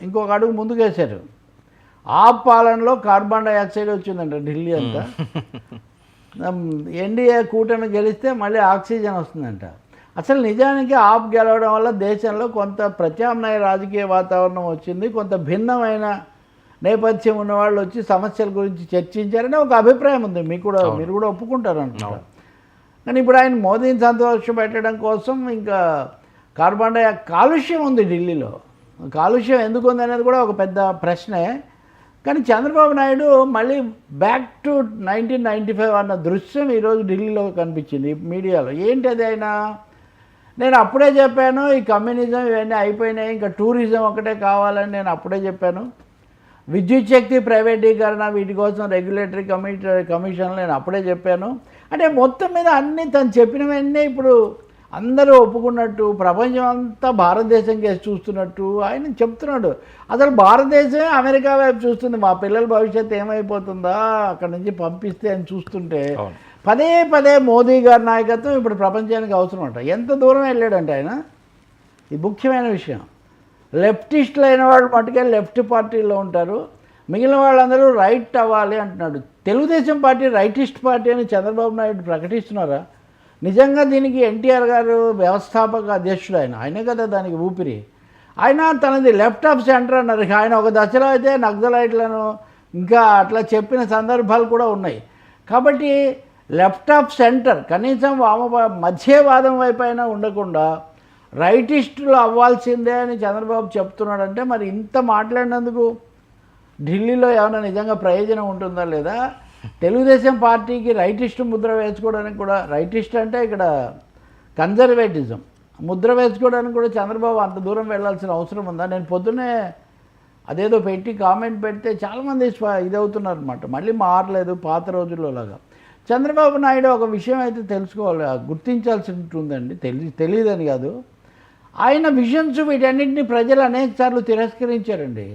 ఇంకొక అడుగు ముందుకేశారు. ఆ పాలనలో కార్బన్ డైఆక్సైడ్ వచ్చిందంట ఢిల్లీ అంతా. ఎన్డీఏ కూటమి గెలిస్తే మళ్ళీ ఆక్సిజన్ వస్తుందంట. అసలు నిజానికి ఆప్ గెలవడం వల్ల దేశంలో కొంత ప్రత్యామ్నాయ రాజకీయ వాతావరణం వచ్చింది. కొంత భిన్నమైన నేపథ్యం ఉన్నవాళ్ళు వచ్చి సమస్యల గురించి చర్చించారని ఒక అభిప్రాయం ఉంది. మీరు కూడా ఒప్పుకుంటారు అనుకుంటా. కానీ ఇప్పుడు ఆయన మోదీని సంతోషపెట్టడం కోసం ఇంకా కాలుష్యం ఉంది ఢిల్లీలో. కాలుష్యం ఎందుకు ఉంది అనేది కూడా ఒక పెద్ద ప్రశ్నే. కానీ చంద్రబాబు నాయుడు మళ్ళీ బ్యాక్ టు 1995 అన్న దృశ్యం ఈరోజు ఢిల్లీలో కనిపించింది మీడియాలో. ఏంటి అది? నేను అప్పుడే చెప్పాను, ఈ కమ్యూనిజం ఇవన్నీ అయిపోయినాయి, ఇంకా టూరిజం ఒకటే కావాలని నేను అప్పుడే చెప్పాను. విద్యుత్ శక్తి ప్రైవేటీకరణ, వీటి కోసం రెగ్యులేటరీ కమిషన్లు నేను అప్పుడే చెప్పాను. అంటే మొత్తం మీద అన్నీ తను చెప్పినవన్నీ ఇప్పుడు అందరూ ఒప్పుకున్నట్టు, ప్రపంచం అంతా భారతదేశం కేసి చూస్తున్నట్టు ఆయన చెప్తున్నాడు. అసలు భారతదేశమే అమెరికా వైపు చూస్తుంది. మా పిల్లల భవిష్యత్తు ఏమైపోతుందా అక్కడి నుంచి పంపిస్తే అని చూస్తుంటే పదే పదే మోదీ గారి నాయకత్వం ఇప్పుడు ప్రపంచానికి అవసరం అంట. ఎంత దూరం వెళ్ళాడంటే ఆయన, ఇది ముఖ్యమైన విషయం. లెఫ్టిస్టులు అయిన వాళ్ళు మటుకే లెఫ్ట్ పార్టీలో ఉంటారు, మిగిలిన వాళ్ళందరూ రైట్ అవ్వాలి అంటున్నాడు. తెలుగుదేశం పార్టీ రైటిస్ట్ పార్టీ అని చంద్రబాబు నాయుడు ప్రకటిస్తున్నారా? నిజంగా దీనికి ఎన్టీఆర్ గారు వ్యవస్థాపక అధ్యక్షుడు, ఆయనే కదా దానికి ఊపిరి. ఆయన తనది లెఫ్ట్ ఆఫ్ సెంటర్ అన్నారు. ఆయన ఒక దశలో అయితే నక్సలైట్లను ఇంకా అట్లా చెప్పిన సందర్భాలు కూడా ఉన్నాయి. కాబట్టి లెఫ్ట్ ఆఫ్ సెంటర్, కనీసం మధ్యవాదం వైపు అయినా ఉండకుండా రైటిస్టులు అవ్వాల్సిందే అని చంద్రబాబు చెప్తున్నాడంటే మరి ఇంత మాట్లాడినందుకు ఢిల్లీలో ఏమైనా నిజంగా ప్రయోజనం ఉంటుందా లేదా? తెలుగుదేశం పార్టీకి రైటిస్ట్ ముద్ర వేసుకోవడానికి కూడా, రైటిస్ట్ అంటే ఇక్కడ కన్జర్వేటిజం ముద్ర వేసుకోవడానికి కూడా చంద్రబాబు అంత దూరం వెళ్ళాల్సిన అవసరం ఉందా? నేను పొద్దున్నే అదేదో పెట్టి కామెంట్ పెడితే చాలామంది ఇదవుతున్నారు అనమాట. మళ్ళీ మారలేదు పాత రోజుల్లో లాగా. చంద్రబాబు నాయుడు ఒక విషయం అయితే తెలుసుకోవాలి, గుర్తించాల్సి ఉంటుందండి. తెలియదని కాదు, ఆయన విజన్స్ వీటన్నింటినీ ప్రజలు అనేక సార్లు తిరస్కరించారండి.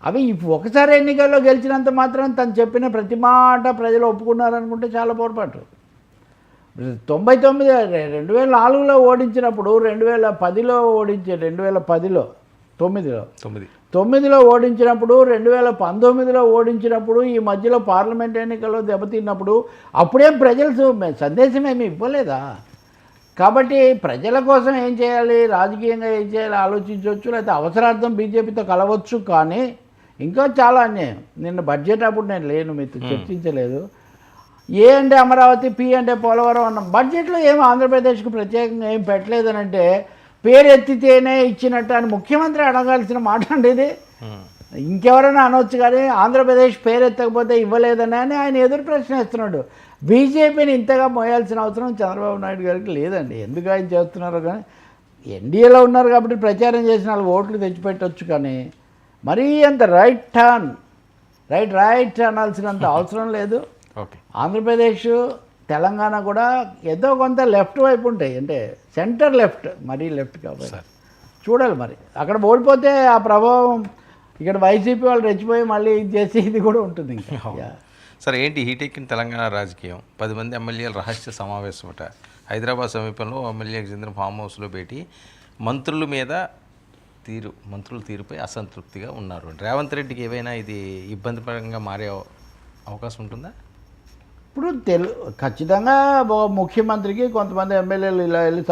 అవి ఒకసారి ఎన్నికల్లో గెలిచినంత మాత్రం తను చెప్పిన ప్రతి మాట ప్రజలు ఒప్పుకున్నారనుకుంటే చాలా పొరపాటు. 99 2004లో ఓడించినప్పుడు, 2010లో ఓడించారు, 2010లో 9లో ఓడించినప్పుడు, 2019లో ఓడించినప్పుడు, ఈ మధ్యలో పార్లమెంట్ ఎన్నికల్లో దెబ్బతిన్నప్పుడు అప్పుడేం ప్రజలు సందేశం ఏమి ఇవ్వలేదా? కాబట్టి ప్రజల కోసం ఏం చేయాలి, రాజకీయంగా ఏం చేయాలి ఆలోచించవచ్చు, లేకపోతే అవసరార్థం బీజేపీతో కలవచ్చు. కానీ ఇంకా చాలా అన్యాయం. నిన్న బడ్జెట్ అప్పుడు నేను లేను, మీతో చర్చించలేదు. ఏ అంటే అమరావతి, పి అంటే పోలవరం అన్నాం. బడ్జెట్లో ఏమి ఆంధ్రప్రదేశ్కు ప్రత్యేకంగా ఏం పెట్టలేదని అంటే పేరు ఎత్తితేనే ఇచ్చినట్టు అని ముఖ్యమంత్రి అడగాల్సిన మాట అండి ఇది. ఇంకెవరైనా అనొచ్చు, కానీ ఆంధ్రప్రదేశ్ పేరు ఎత్తకపోతే ఇవ్వలేదని అని ఆయన ఎదురు ప్రశ్న ఇస్తున్నాడు. బీజేపీని ఇంతగా మోయాల్సిన అవసరం చంద్రబాబు నాయుడు గారికి లేదండి. ఎందుకు ఆయన చేస్తున్నారో కానీ, ఎన్డీఏలో ఉన్నారు కాబట్టి ప్రచారం చేసిన 4 ఓట్లు తెచ్చిపెట్టవచ్చు. కానీ మరీ అంత రైట్ అనాల్సినంత అవసరం లేదు. ఆంధ్రప్రదేశ్, తెలంగాణ కూడా ఏదో కొంత లెఫ్ట్ వైపు ఉంటాయి, అంటే సెంటర్ లెఫ్ట్, మరీ లెఫ్ట్ కాబట్టి చూడాలి. మరి అక్కడ ఓడిపోతే ఆ ప్రభావం ఇక్కడ వైసీపీ వాళ్ళు రెచ్చిపోయి మళ్ళీ ఇది చేసి ఇది కూడా ఉంటుంది ఇంకా. సరే, ఏంటి హీటెక్కిన తెలంగాణ రాజకీయం? 10 మంది ఎమ్మెల్యేల రహస్య సమావేశం అట హైదరాబాద్ సమీపంలో ఎమ్మెల్యేకి చెందిన ఫామ్ హౌస్లో పెట్టి మంత్రుల తీరుపై అసంతృప్తిగా ఉన్నారు. రేవంత్ రెడ్డికి ఏవైనా ఇది ఇబ్బందికరంగా మారే అవకాశం ఉంటుందా? ఇప్పుడు ఖచ్చితంగా ముఖ్యమంత్రికి కొంతమంది ఎమ్మెల్యేలు ఇలా వెళ్ళి